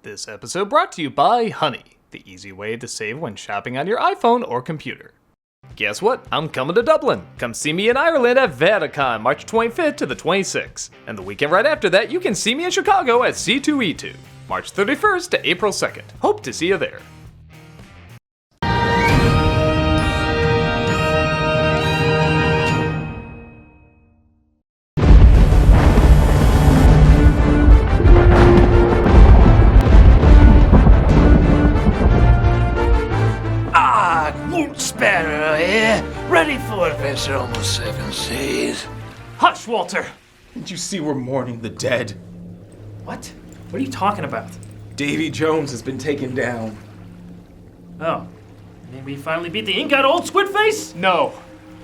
This episode brought to you by Honey, the easy way to save when shopping on your iPhone or computer. Guess what? I'm coming to Dublin. Come see me in Ireland at Vaticon, March 25th to the 26th. And the weekend right after that, you can see me in Chicago at C2E2, March 31st to April 2nd. Hope to see you there. Sparrow here, ready for adventure on the seven seas. Hush, Walter! Did you see we're mourning the dead? What? What are you talking about? Davy Jones has been taken down. Oh. Maybe we finally beat the ink out of old Squidface? No.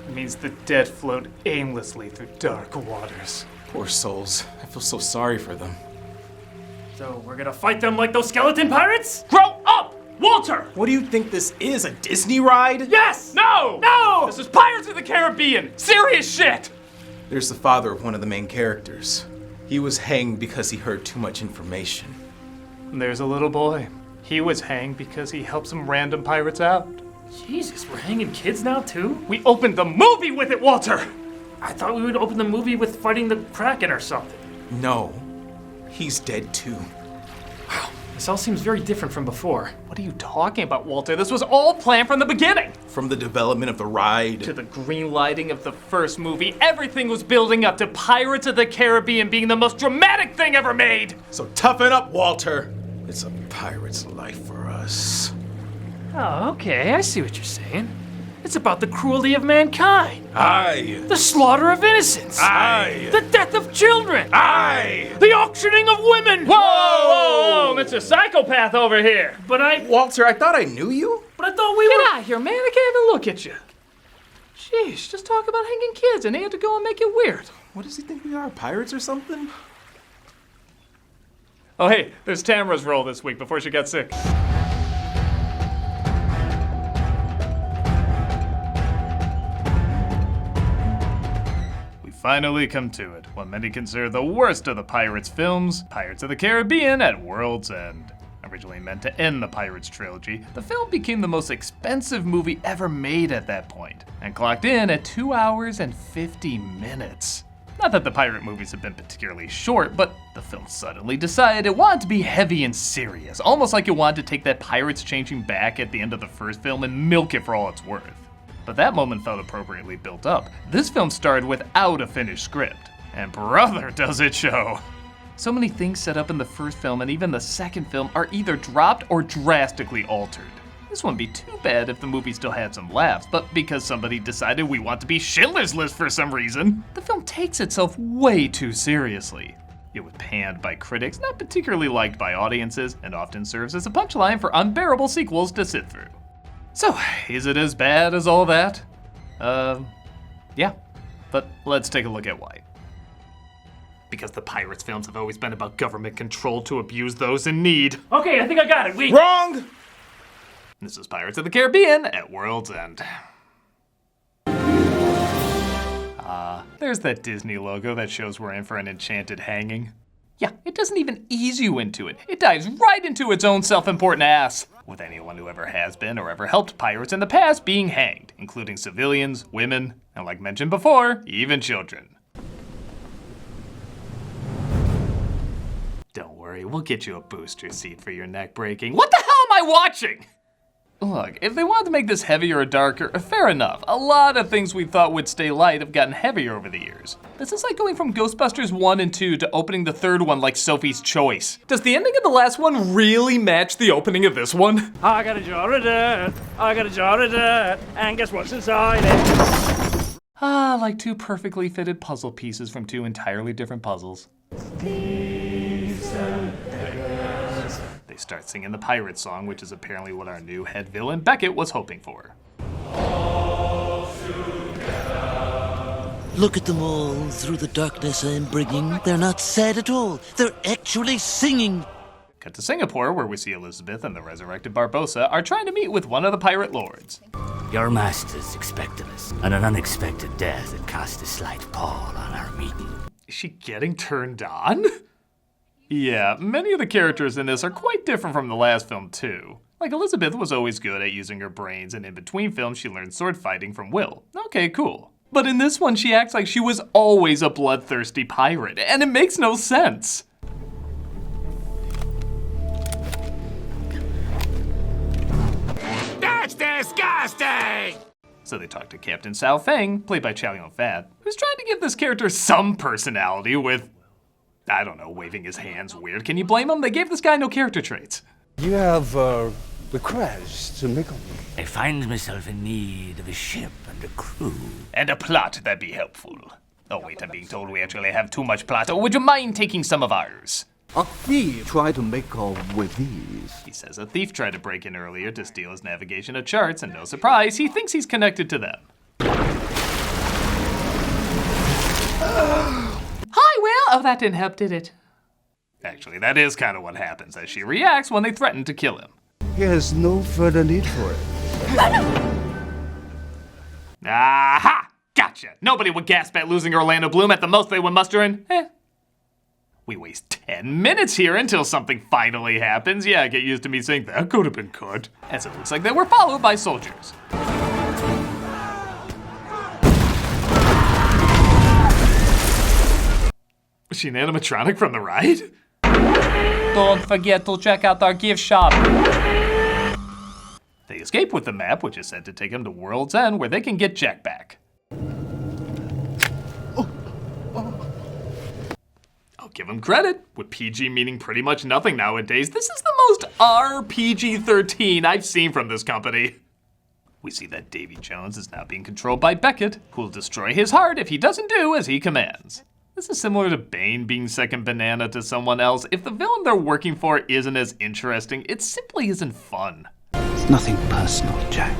It means the dead float aimlessly through dark waters. Poor souls. I feel so sorry for them. So we're gonna fight them like those skeleton pirates? Grow up! Walter! What do you think this is, a Disney ride? Yes! No! No! This is Pirates of the Caribbean! Serious shit! There's the father of one of the main characters. He was hanged because he heard too much information. There's a little boy. He was hanged because he helped some random pirates out. Jesus, we're hanging kids now too? We opened the movie with it, Walter! I thought we would open the movie with fighting the Kraken or something. No, he's dead too. Wow, this all seems very different from before. What are you talking about, Walter? This was all planned from the beginning! From the development of the ride To the green lighting of the first movie, everything was building up to Pirates of the Caribbean being the most dramatic thing ever made! So toughen up, Walter. It's a pirate's life for us. Oh, okay, I see what you're saying. It's about the cruelty of mankind. Aye. The slaughter of innocents. Aye. The death of children. Aye. The auctioning of women. Whoa! Mr. Psychopath over here! Walter, I thought I knew you. But I thought we Get were... out of here, man. I can't even look at you. Jeez, just talk about hanging kids and he had to go and make it weird. What does he think we are, pirates or something? Oh, hey, there's Tamara's role this week before she got sick. We finally come to it, what many consider the worst of the Pirates films, Pirates of the Caribbean at World's End. Originally meant to end the Pirates trilogy, the film became the most expensive movie ever made at that point, and clocked in at 2 hours and 50 minutes. Not that the pirate movies have been particularly short, but the film suddenly decided it wanted to be heavy and serious, almost like it wanted to take that pirates changing back at the end of the first film and milk it for all it's worth. But that moment felt appropriately built up. This film started without a finished script, and brother does it show. So many things set up in the first film and even the second film are either dropped or drastically altered. This wouldn't be too bad if the movie still had some laughs, but because somebody decided we want to be Schindler's List for some reason, the film takes itself way too seriously. It was panned by critics, not particularly liked by audiences, and often serves as a punchline for unbearable sequels to sit through. So, is it as bad as all that? Yeah. But let's take a look at why. Because the Pirates films have always been about government control to abuse those in need. Okay, I think I got it. Wrong! This is Pirates of the Caribbean at World's End. There's that Disney logo that shows we're in for an enchanted hanging. Yeah, it doesn't even ease you into it. It dives right into its own self-important ass, with anyone who ever has been or ever helped pirates in the past being hanged, including civilians, women, and like mentioned before, even children. Don't worry, we'll get you a booster seat for your neck breaking. What the hell am I watching? Look, if they wanted to make this heavier or darker, fair enough. A lot of things we thought would stay light have gotten heavier over the years. This is like going from Ghostbusters 1 and 2 to opening the third one like Sophie's Choice. Does the ending of the last one really match the opening of this one? I got a jar of dirt, I got a jar of dirt, and guess what's inside it? Like two perfectly fitted puzzle pieces from two entirely different puzzles. They start singing the pirate song, which is apparently what our new head villain Beckett was hoping for. Look at them all through the darkness I'm bringing. They're not sad at all. They're actually singing. Cut to Singapore, where we see Elizabeth and the resurrected Barbossa are trying to meet with one of the pirate lords. Your masters expected us, and an unexpected death had cast a slight pall on our meeting. Is she getting turned on? Yeah, many of the characters in this are quite different from the last film too. Like Elizabeth was always good at using her brains, and in between films she learned sword fighting from Will. Okay, cool. But in this one she acts like she was always a bloodthirsty pirate, and it makes no sense. That's disgusting! So they talk to Captain Cao Feng, played by Chow Yun-fat, who's trying to give this character some personality with, I don't know, waving his hands weird. Can you blame him? They gave this guy no character traits. You have requests to make on me. I find myself in need of a ship and a crew. And a plot that'd be helpful. Oh wait, I'm being told we actually have too much plot. Oh, would you mind taking some of ours? A thief tried to make off with these. He says a thief tried to break in earlier to steal his navigation of charts, and no surprise, he thinks he's connected to them. Hi, Will! Oh, that didn't help, did it? Actually, that is kind of what happens as she reacts when they threaten to kill him. He has no further need for it. Aha! Gotcha! Nobody would gasp at losing Orlando Bloom. At the most they would muster in, We waste 10 minutes here until something finally happens. Yeah, get used to me saying that could have been cut. As it looks like they were followed by soldiers. Was she an animatronic from the ride? Don't forget to check out our gift shop. They escape with the map, which is said to take them to World's End, where they can get Jack back. I'll give them credit. With PG meaning pretty much nothing nowadays, this is the most RPG-13 I've seen from this company. We see that Davy Jones is now being controlled by Beckett, who'll destroy his heart if he doesn't do as he commands. This is similar to Bane being second banana to someone else. If the villain they're working for isn't as interesting, it simply isn't fun. It's nothing personal, Jack.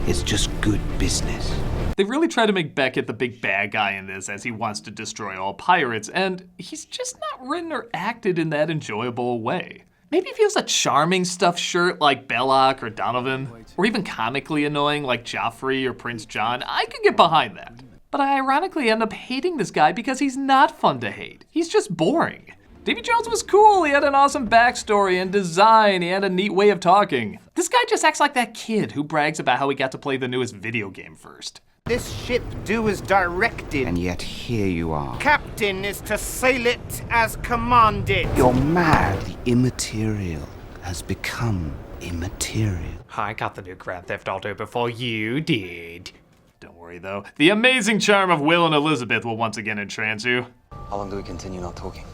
It's just good business. They really try to make Beckett the big bad guy in this, as he wants to destroy all pirates, and he's just not written or acted in that enjoyable a way. Maybe if he was a charming stuffed shirt like Belloc or Donovan, or even comically annoying like Joffrey or Prince John, I could get behind that. But I ironically end up hating this guy because he's not fun to hate. He's just boring. Davy Jones was cool, he had an awesome backstory and design, he had a neat way of talking. This guy just acts like that kid who brags about how he got to play the newest video game first. This ship do as directed. And yet here you are. Captain is to sail it as commanded. You're mad. The immaterial has become immaterial. I got the new Grand Theft Auto before you did. Don't worry though, the amazing charm of Will and Elizabeth will once again entrance you. How long do we continue not talking?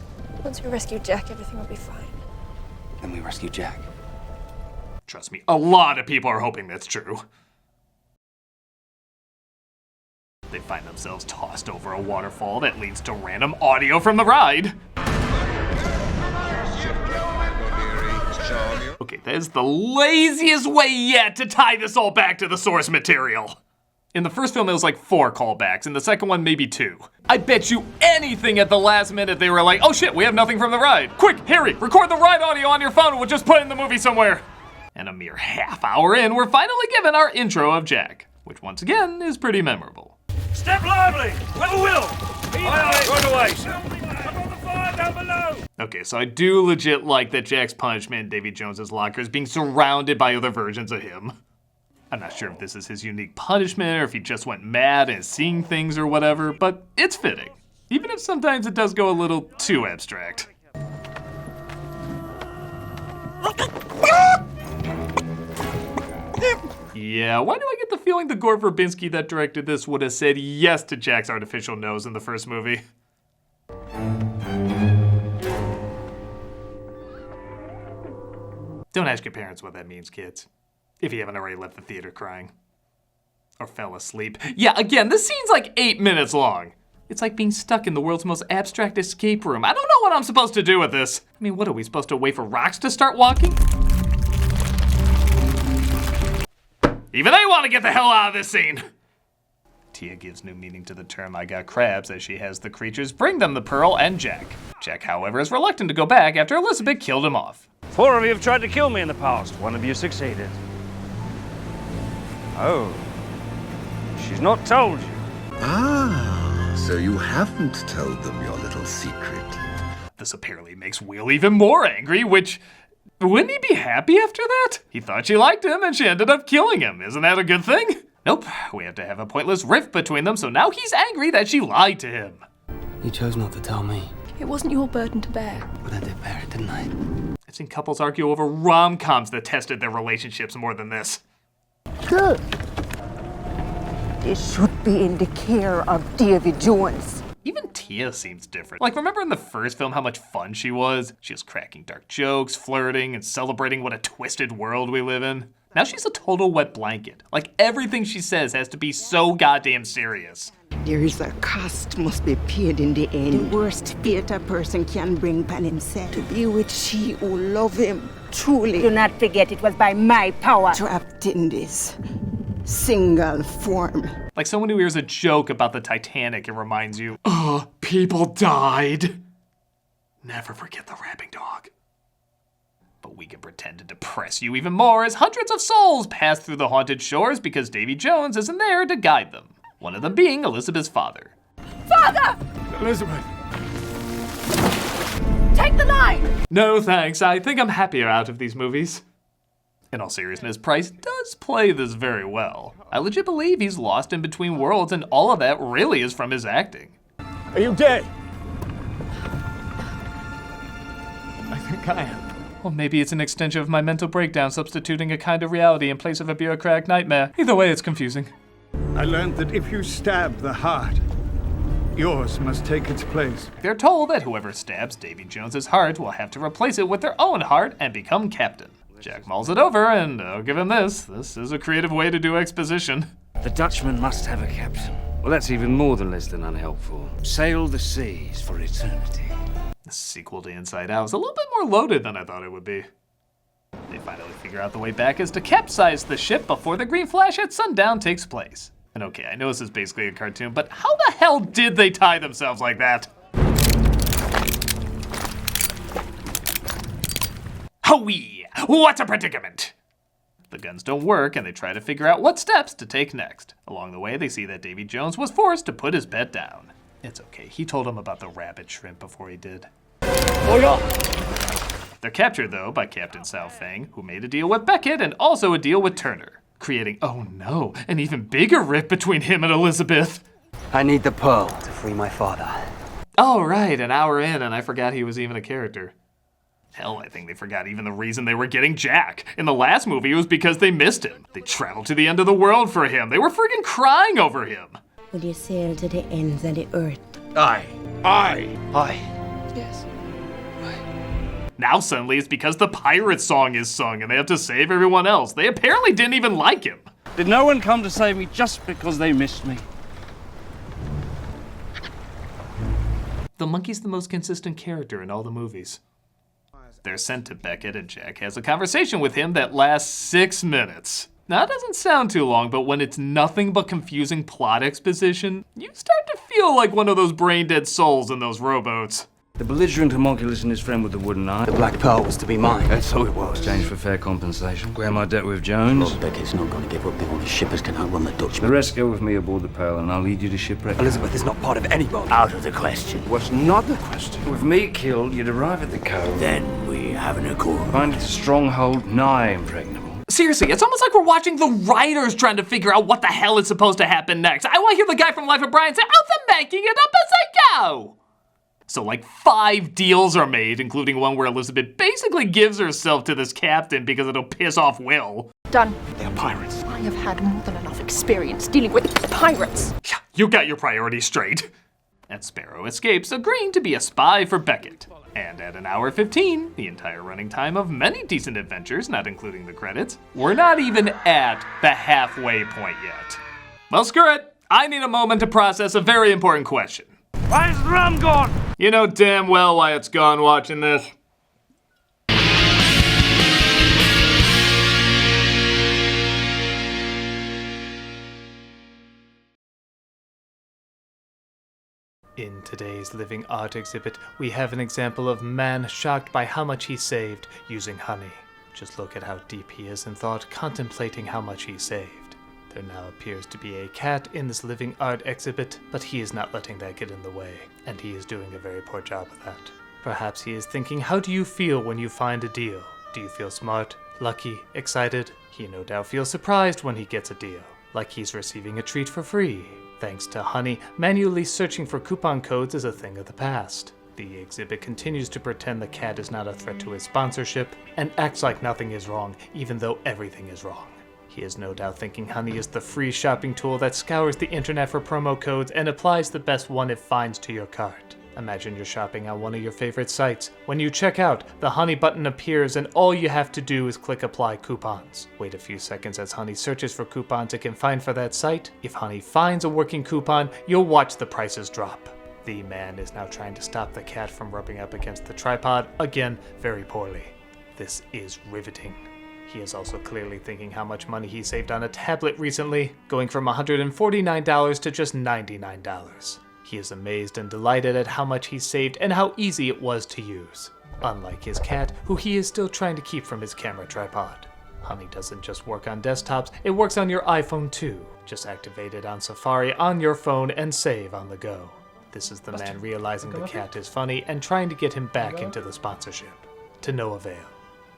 Once we rescue Jack, everything will be fine. Then we rescue Jack. Trust me, a lot of people are hoping that's true. They find themselves tossed over a waterfall that leads to random audio from the ride. Okay, that is the laziest way yet to tie this all back to the source material. In the first film, it was like 4 callbacks. In the second one, maybe 2. I bet you anything at the last minute they were like, oh shit, we have nothing from the ride. Quick, Harry, record the ride audio on your phone and we'll just put it in the movie somewhere. And a mere half hour in, we're finally given our intro of Jack, which once again is pretty memorable. Step lively! Will! Right away! I'm on the fire down below! Okay, so I do legit like that Jack's punishment in Davy Jones' Locker is being surrounded by other versions of him. I'm not sure if this is his unique punishment or if he just went mad and is seeing things or whatever, but it's fitting. Even if sometimes it does go a little too abstract. Yeah, why do I get the feeling the Gore Verbinski that directed this would have said yes to Jack's artificial nose in the first movie? Don't ask your parents what that means, kids. If you haven't already left the theater crying. Or fell asleep. Yeah, again, this scene's like 8 minutes long. It's like being stuck in the world's most abstract escape room. I don't know what I'm supposed to do with this. I mean, what are we supposed to wait for rocks to start walking? Even they want to get the hell out of this scene. Tia gives new meaning to the term I got crabs as she has the creatures bring them the pearl and Jack. Jack, however, is reluctant to go back after Elizabeth killed him off. 4 of you have tried to kill me in the past. 1 of you succeeded. Oh. She's not told you. Ah, so you haven't told them your little secret. This apparently makes Will even more angry, which, wouldn't he be happy after that? He thought she liked him and she ended up killing him. Isn't that a good thing? Nope, we have to have a pointless rift between them, so now he's angry that she lied to him. You chose not to tell me. It wasn't your burden to bear. But I did bear it, didn't I? I've seen couples argue over rom-coms that tested their relationships more than this. Good. This should be in the care of Davy Jones. Even Tia seems different. Like, remember in the first film how much fun she was? She was cracking dark jokes, flirting, and celebrating what a twisted world we live in. Now she's a total wet blanket. Like, everything she says has to be so goddamn serious. There is a cost must be paid in the end. The worst fate a person can bring upon himself. To be with she who love him truly. Do not forget it was by my power. Trapped in this single form. Like someone who hears a joke about the Titanic and reminds you, oh, people died. Never forget the rapping dog. But we can pretend to depress you even more as hundreds of souls pass through the haunted shores because Davy Jones isn't there to guide them. One of them being Elizabeth's father. Father! Elizabeth! Take the line! No thanks, I think I'm happier out of these movies. In all seriousness, Price does play this very well. I legit believe he's lost in between worlds and all of that really is from his acting. Are you gay? I think I am. Well, maybe it's an extension of my mental breakdown substituting a kind of reality in place of a bureaucratic nightmare. Either way, it's confusing. I learned that if you stab the heart, yours must take its place. They're told that whoever stabs Davy Jones's heart will have to replace it with their own heart and become captain. Jack mulls it over, and I'll give him this. This is a creative way to do exposition. The Dutchman must have a captain. Well, that's even more than less than unhelpful. Sail the seas for eternity. The sequel to Inside Out is a little bit more loaded than I thought it would be. They finally figure out the way back is to capsize the ship before the green flash at sundown takes place. And okay, I know this is basically a cartoon, but how the hell did they tie themselves like that? Howee! What a predicament! The guns don't work, and they try to figure out what steps to take next. Along the way, they see that Davy Jones was forced to put his pet down. It's okay, he told him about the rabbit shrimp before he did. Oh yeah! They're captured, though, by Captain Sao Fang, who made a deal with Beckett and also a deal with Turner, creating, oh no, an even bigger rift between him and Elizabeth. I need the pearl to free my father. Oh, right, an hour in, and I forgot he was even a character. Hell, I think they forgot even the reason they were getting Jack. In the last movie, it was because they missed him. They traveled to the end of the world for him. They were freaking crying over him. Would you sail to the ends of the earth? Aye. Yes. Now suddenly it's because the pirate song is sung and they have to save everyone else. They apparently didn't even like him. Did no one come to save me just because they missed me? The monkey's the most consistent character in all the movies. They're sent to Beckett and Jack has a conversation with him that lasts 6 minutes. Now, it doesn't sound too long, but when it's nothing but confusing plot exposition, you start to feel like one of those brain-dead souls in those rowboats. The belligerent homunculus and his friend with the wooden eye. The black pearl was to be mine. That's so it was. Exchange for fair compensation. Clear my debt with Jones. Lord Beckett's not going to give up. The only shippers can outrun the The Dutchman. rest go with me aboard the Pearl, and I'll lead you to shipwreck. Elizabeth is not part of any boat. Out of the question. What's not the question? With me killed, you'd arrive at the cove. Then we have an accord. Find it a stronghold nigh impregnable. Seriously, it's almost like we're watching the writers trying to figure out what the hell is supposed to happen next. I want to hear the guy from Life of Brian say, I'm making it up as I go. So like 5 deals are made, including one where Elizabeth basically gives herself to this captain because it'll piss off Will. Done. They are pirates. I have had more than enough experience dealing with pirates. Yeah, you got your priorities straight. And Sparrow escapes, agreeing to be a spy for Beckett. And at 1:15, the entire running time of many decent adventures, not including the credits, we're not even at the halfway point yet. Well, screw it. I need a moment to process a very important question. Why is the rum gone? You know damn well why it's gone watching this. In today's living art exhibit, we have an example of man shocked by how much he saved using honey. Just look at how deep he is in thought, contemplating how much he saved. There now appears to be a cat in this living art exhibit, but he is not letting that get in the way, and he is doing a very poor job of that. Perhaps he is thinking, how do you feel when you find a deal? Do you feel smart, lucky, excited? He no doubt feels surprised when he gets a deal, like he's receiving a treat for free. Thanks to Honey, manually searching for coupon codes is a thing of the past. The exhibit continues to pretend the cat is not a threat to his sponsorship, and acts like nothing is wrong, even though everything is wrong. He is no doubt thinking Honey is the free shopping tool that scours the internet for promo codes and applies the best one it finds to your cart. Imagine you're shopping on one of your favorite sites. When you check out, the Honey button appears and all you have to do is click Apply Coupons. Wait a few seconds as Honey searches for coupons it can find for that site. If Honey finds a working coupon, you'll watch the prices drop. The man is now trying to stop the cat from rubbing up against the tripod, again, very poorly. This is riveting. He is also clearly thinking how much money he saved on a tablet recently, going from $149 to just $99. He is amazed and delighted at how much he saved and how easy it was to use. Unlike his cat, who he is still trying to keep from his camera tripod. Honey doesn't just work on desktops, it works on your iPhone too. Just activate it on Safari on your phone and save on the go. This is the man realizing the cat is funny and trying to get him back into the sponsorship. To no avail.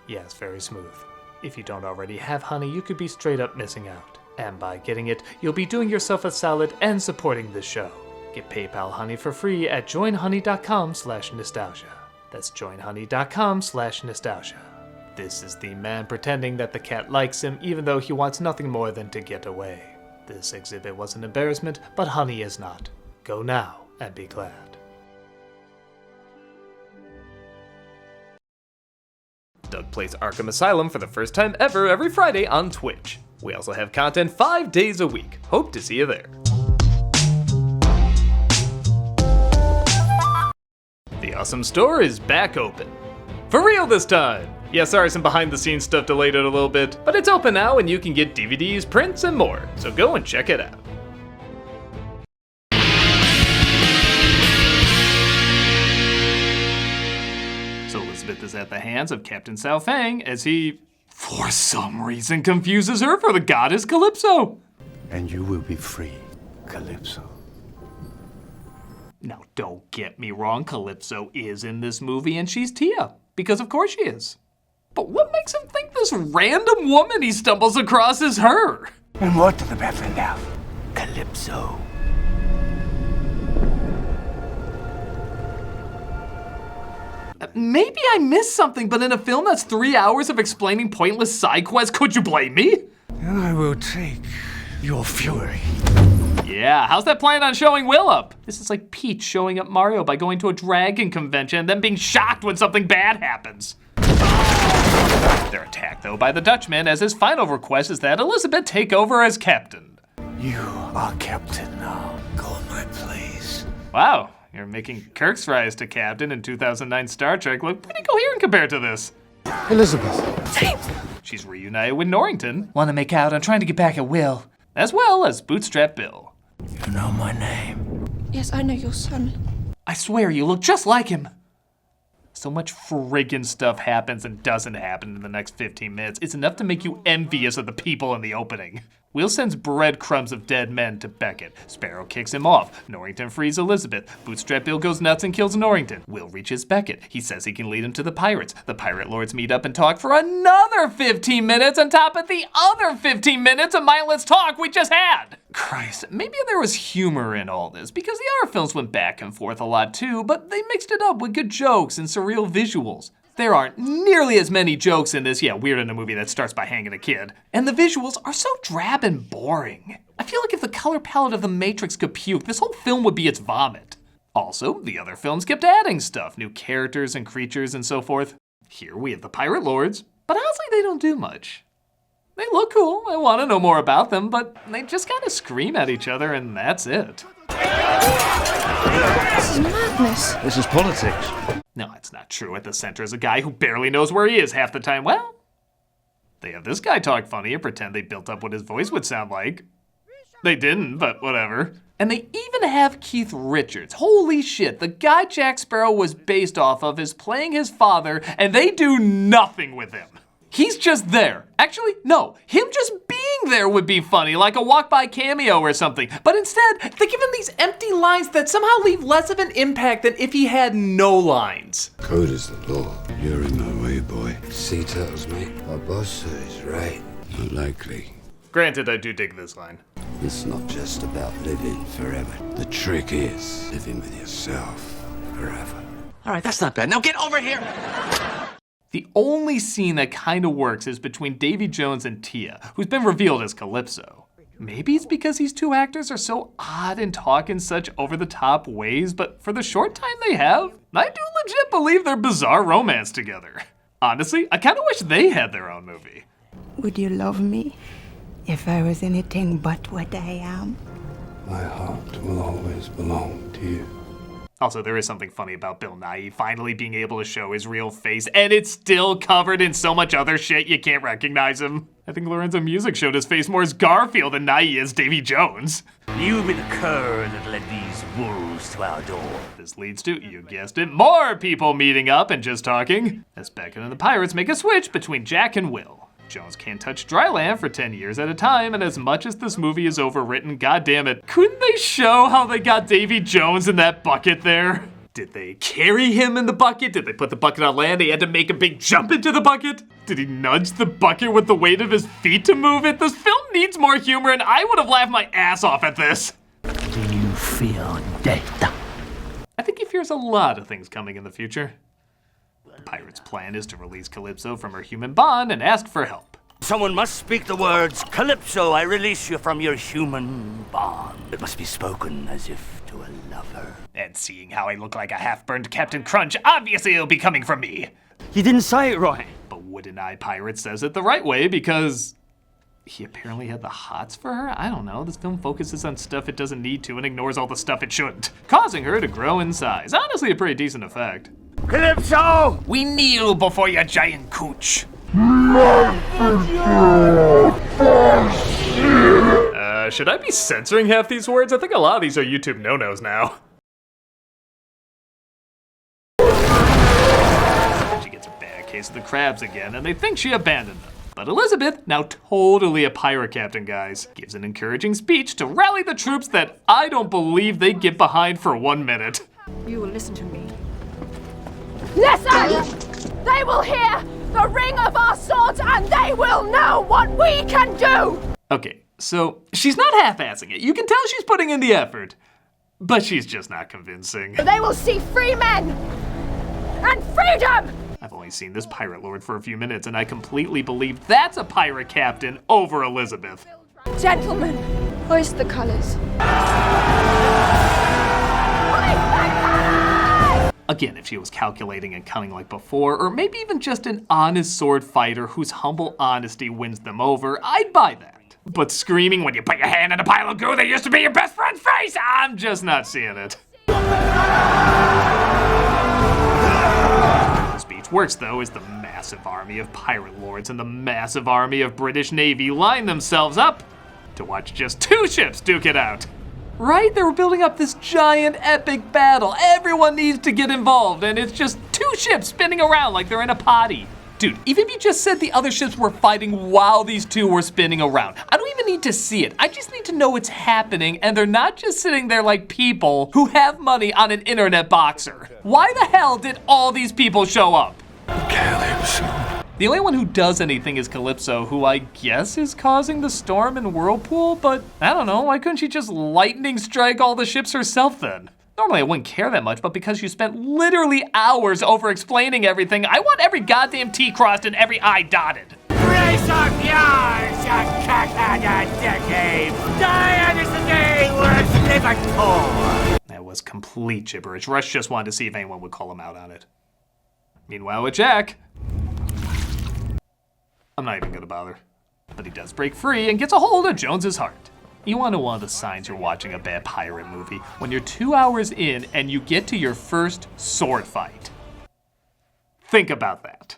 Yes, very smooth. If you don't already have Honey, you could be straight up missing out. And by getting it, you'll be doing yourself a solid and supporting this show. Get PayPal Honey for free at joinhoney.com/nostalgia. That's joinhoney.com/nostalgia. This is the man pretending that the cat likes him even though he wants nothing more than to get away. This exhibit was an embarrassment, but Honey is not. Go now and be glad. Doug plays Arkham Asylum for the first time ever every Friday on Twitch. We also have content 5 days a week. Hope to see you there. The Awesome Store is back open. For real this time! Yeah, sorry, some behind the scenes stuff delayed it a little bit, but it's open now and you can get DVDs, prints, and more, so go and check it out. So Elizabeth is at the hands of Captain Cao Fang as he, for some reason, confuses her for the goddess Calypso. And you will be free, Calypso. Now, don't get me wrong, Calypso is in this movie and she's Tia, because of course she is. But what makes him think this random woman he stumbles across is her? And what do the brethren have? Calypso. Maybe I missed something, but in a film that's 3 hours of explaining pointless side quests, could you blame me? And I will take your fury. Yeah, how's that plan on showing Will up? This is like Peach showing up Mario by going to a dragon convention and then being shocked when something bad happens. They're attacked, though, by the Dutchman, as his final request is that Elizabeth take over as captain. You are captain now. Go in my place. Wow, you're making Kirk's rise to captain in 2009 Star Trek look pretty coherent compared to this. Elizabeth. She's reunited with Norrington. Want to make out on trying to get back at Will, as well as Bootstrap Bill. You know my name. Yes, I know your son. I swear you look just like him. So much friggin' stuff happens and doesn't happen in the next 15 minutes. It's enough to make you envious of the people in the opening. Will sends breadcrumbs of dead men to Beckett. Sparrow kicks him off. Norrington frees Elizabeth. Bootstrap Bill goes nuts and kills Norrington. Will reaches Beckett. He says he can lead him to the pirates. The pirate lords meet up and talk for another 15 minutes on top of the other 15 minutes of mindless talk we just had. Christ, maybe there was humor in all this, because the other films went back and forth a lot too, but they mixed it up with good jokes and surreal visuals. There aren't nearly as many jokes in this, weird in a movie that starts by hanging a kid. And the visuals are so drab and boring. I feel like if the color palette of The Matrix could puke, this whole film would be its vomit. Also, the other films kept adding stuff, new characters and creatures and so forth. Here we have the Pirate Lords, but honestly they don't do much. They look cool, I want to know more about them, but they just kind of scream at each other and that's it. This is madness. This is politics. No, it's not true. At the center is a guy who barely knows where he is half the time. Well, they have this guy talk funny and pretend they built up what his voice would sound like. They didn't, but whatever. And they even have Keith Richards. Holy shit, the guy Jack Sparrow was based off of is playing his father, and they do nothing with him. He's just there. Actually, no, him just being there would be funny, like a walk-by cameo or something. But instead, they give him these empty lines that somehow leave less of an impact than if he had no lines. Code is the law. You're in my way, boy. Sea turtles, mate. Barbossa is right. Not likely. Granted, I do dig this line. It's not just about living forever. The trick is living with yourself forever. All right, that's not bad. Now get over here! The only scene that kind of works is between Davy Jones and Tia, who's been revealed as Calypso. Maybe it's because these two actors are so odd and talk in such over-the-top ways, but for the short time they have, I do legit believe their bizarre romance together. Honestly, I kind of wish they had their own movie. Would you love me if I was anything but what I am? My heart will always belong to you. Also, there is something funny about Bill Nighy finally being able to show his real face, and it's still covered in so much other shit you can't recognize him. I think Lorenzo Music showed his face more as Garfield than Nighy is Davy Jones. You be the cur that led these wolves to our door. This leads to, you guessed it, more people meeting up and just talking, as Beckett and the pirates make a switch between Jack and Will. Jones can't touch dry land for 10 years at a time, and as much as this movie is overwritten, goddammit, couldn't they show how they got Davy Jones in that bucket there? Did they carry him in the bucket? Did they put the bucket on land? He had to make a big jump into the bucket? Did he nudge the bucket with the weight of his feet to move it? This film needs more humor, and I would have laughed my ass off at this. Do you fear death? I think he fears a lot of things coming in the future. The pirate's plan is to release Calypso from her human bond and ask for help. Someone must speak the words, Calypso, I release you from your human bond. It must be spoken as if to a lover. And seeing how I look like a half-burned Captain Crunch, obviously it'll be coming from me. You didn't say it right. But Wooden Eye Pirate says it the right way because he apparently had the hots for her? I don't know, this film focuses on stuff it doesn't need to and ignores all the stuff it shouldn't, causing her to grow in size. Honestly, a pretty decent effect. Calypso! We kneel before your giant cooch. Should I be censoring half these words? I think a lot of these are YouTube no-nos now. She gets a bad case of the crabs again, and they think she abandoned them. But Elizabeth, now totally a pirate captain, guys, gives an encouraging speech to rally the troops that I don't believe they get behind for 1 minute. You will listen to me. Listen! They will hear the ring of our swords and they will know what we can do! Okay, so she's not half-assing it. You can tell she's putting in the effort, but she's just not convincing. They will see free men and freedom! I've only seen this pirate lord for a few minutes and I completely believe that's a pirate captain over Elizabeth. Gentlemen, hoist the colors. Again, if she was calculating and cunning like before, or maybe even just an honest sword fighter whose humble honesty wins them over, I'd buy that. But screaming when you put your hand in a pile of goo that used to be your best friend's face, I'm just not seeing it. The speech works though as the massive army of pirate lords and the massive army of British Navy line themselves up to watch just 2 ships duke it out. Right? They were building up this giant epic battle. Everyone needs to get involved, and it's just 2 ships spinning around like they're in a potty. Dude, even if you just said the other ships were fighting while these 2 were spinning around, I don't even need to see it. I just need to know it's happening, and they're not just sitting there like people who have money on an internet boxer. Why the hell did all these people show up? Calypso. The only one who does anything is Calypso, who I guess is causing the storm and whirlpool, but I don't know, why couldn't she just lightning strike all the ships herself then? Normally I wouldn't care that much, but because you spent literally hours over explaining everything, I want every goddamn T crossed and every I dotted. Race up yours, you cockheaded decade! Die is the day words live That was complete gibberish. Rush just wanted to see if anyone would call him out on it. Meanwhile with Jack, I'm not even gonna bother. But he does break free and gets a hold of Jones's heart. You wanna know one of the signs you're watching a bad pirate movie? When you're 2 hours in and you get to your first sword fight. Think about that.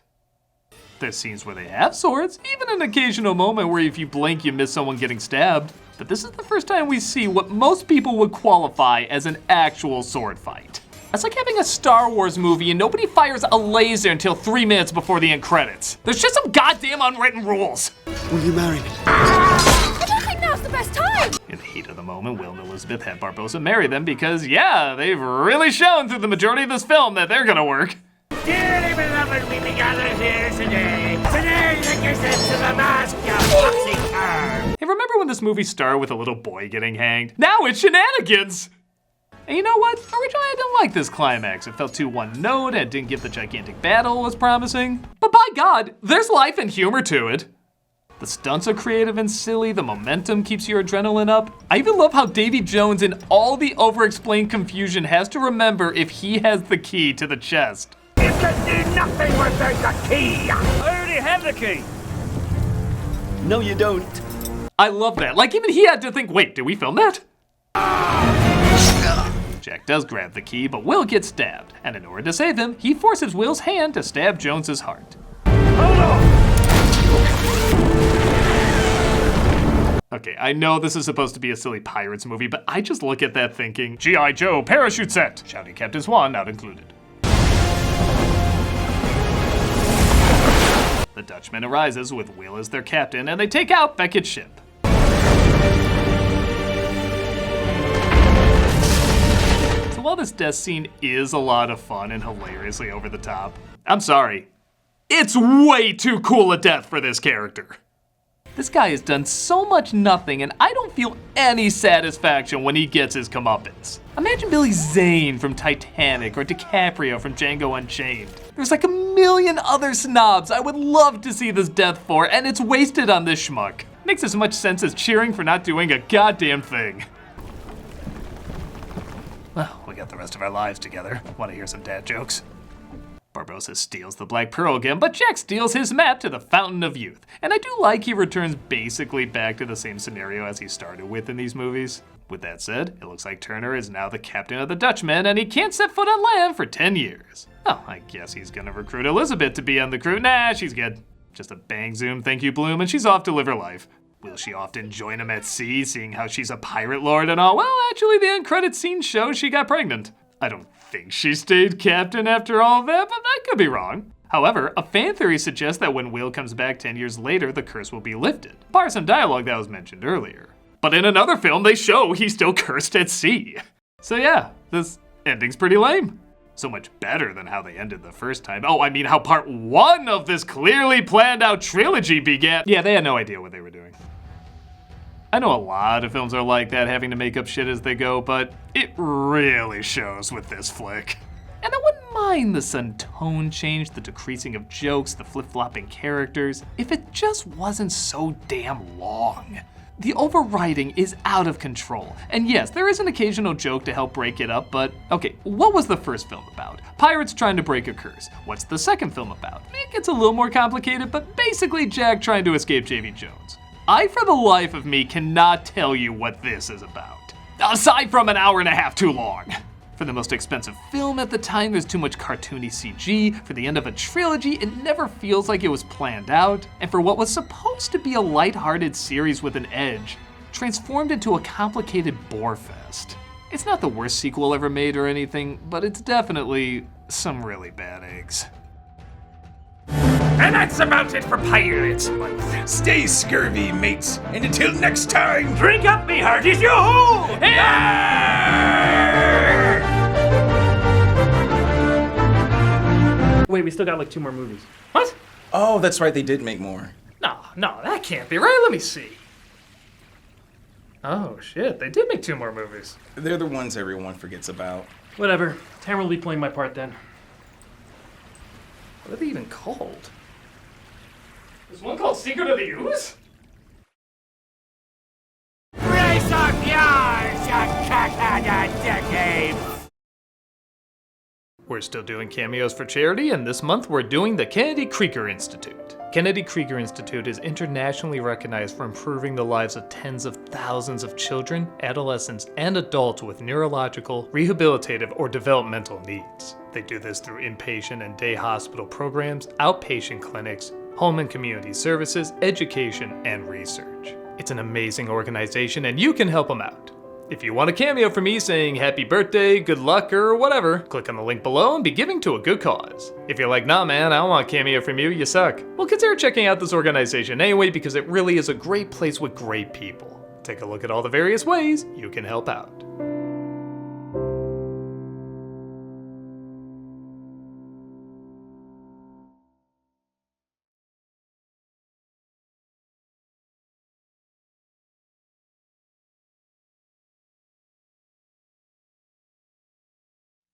There's scenes where they have swords, even an occasional moment where if you blink you miss someone getting stabbed. But this is the first time we see what most people would qualify as an actual sword fight. That's like having a Star Wars movie and nobody fires a laser until 3 minutes before the end credits. There's just some goddamn unwritten rules. Will you marry me? I don't think now's the best time! In the heat of the moment, Will and Elizabeth have Barbossa marry them because, yeah, they've really shown through the majority of this film that they're gonna work. Dearly beloved, we gather here today. Today, the kisses to the mask, you foxy cur. Hey, remember when this movie started with a little boy getting hanged? Now it's shenanigans! And you know what? Originally, I didn't like this climax. It felt too one-note and didn't give the gigantic battle it was promising. But by God, there's life and humor to it. The stunts are creative and silly, the momentum keeps your adrenaline up. I even love how Davy Jones, in all the over-explained confusion, has to remember if he has the key to the chest. You can do nothing without the key. I already have the key. No, you don't. I love that. Like, even he had to think, wait, did we film that? Jack does grab the key, but Will gets stabbed. And in order to save him, he forces Will's hand to stab Jones's heart. Hold on. Okay, I know this is supposed to be a silly Pirates movie, but I just look at that thinking, G.I. Joe, parachute set! Shouting Captain Swann not included. The Dutchman arises with Will as their captain, and they take out Beckett's ship. So while this death scene is a lot of fun and hilariously over the top, I'm sorry, it's way too cool a death for this character. This guy has done so much nothing, and I don't feel any satisfaction when he gets his comeuppance. Imagine Billy Zane from Titanic or DiCaprio from Django Unchained. There's like a million other snobs I would love to see this death for, and it's wasted on this schmuck. Makes as much sense as cheering for not doing a goddamn thing. Well, we got the rest of our lives together. Want to hear some dad jokes? Barbossa steals the Black Pearl again, but Jack steals his map to the Fountain of Youth. And I do like he returns basically back to the same scenario as he started with in these movies. With that said, it looks like Turner is now the captain of the Dutchman, and he can't set foot on land for 10 years. Oh, I guess he's gonna recruit Elizabeth to be on the crew. Nah, she's good. Just a bang zoom, thank you Bloom, and she's off to live her life. Will she often join him at sea, seeing how she's a pirate lord and all? Well, actually, the end credit scene shows she got pregnant. I don't think she stayed captain after all of that, but I could be wrong. However, a fan theory suggests that when Will comes back 10 years later, the curse will be lifted. Bar some dialogue that was mentioned earlier. But in another film, they show he's still cursed at sea. So yeah, this ending's pretty lame. So much better than how they ended the first time. Oh, I mean how part 1 of this clearly planned out trilogy began. Yeah, they had no idea what they were doing. I know a lot of films are like that, having to make up shit as they go, but it really shows with this flick. And I wouldn't mind the sudden tone change, the decreasing of jokes, the flip-flopping characters, if it just wasn't so damn long. The overwriting is out of control. And yes, there is an occasional joke to help break it up, but okay, what was the first film about? Pirates trying to break a curse. What's the second film about? It gets a little more complicated, but basically Jack trying to escape Davy Jones. I, for the life of me, cannot tell you what this is about. Aside from an hour and a half too long. For the most expensive film at the time, there's too much cartoony CG. For the end of a trilogy, it never feels like it was planned out. And for what was supposed to be a lighthearted series with an edge, transformed into a complicated bore fest. It's not the worst sequel ever made or anything, but it's definitely some really bad eggs. And that's about it for Pirates Month. Stay scurvy, mates, and until next time, Drink up, me hearties, yo-ho! Wait, we still got like 2 more movies. What? Oh, that's right, they did make more. No, that can't be right. Let me see. Oh, shit, they did make 2 more movies. They're the ones everyone forgets about. Whatever. Tamara will be playing my part then. What are they even called? There's one called Secret of the Ooze? Race up yours, you cack-headed decade! We're still doing cameos for charity, and this month we're doing the Kennedy Krieger Institute. Kennedy Krieger Institute is internationally recognized for improving the lives of tens of thousands of children, adolescents, and adults with neurological, rehabilitative, or developmental needs. They do this through inpatient and day hospital programs, outpatient clinics, home and community services, education, and research. It's an amazing organization, and you can help them out. If you want a cameo from me saying happy birthday, good luck, or whatever, click on the link below and be giving to a good cause. If you're like, nah man, I don't want a cameo from you, you suck. Well, consider checking out this organization anyway, because it really is a great place with great people. Take a look at all the various ways you can help out.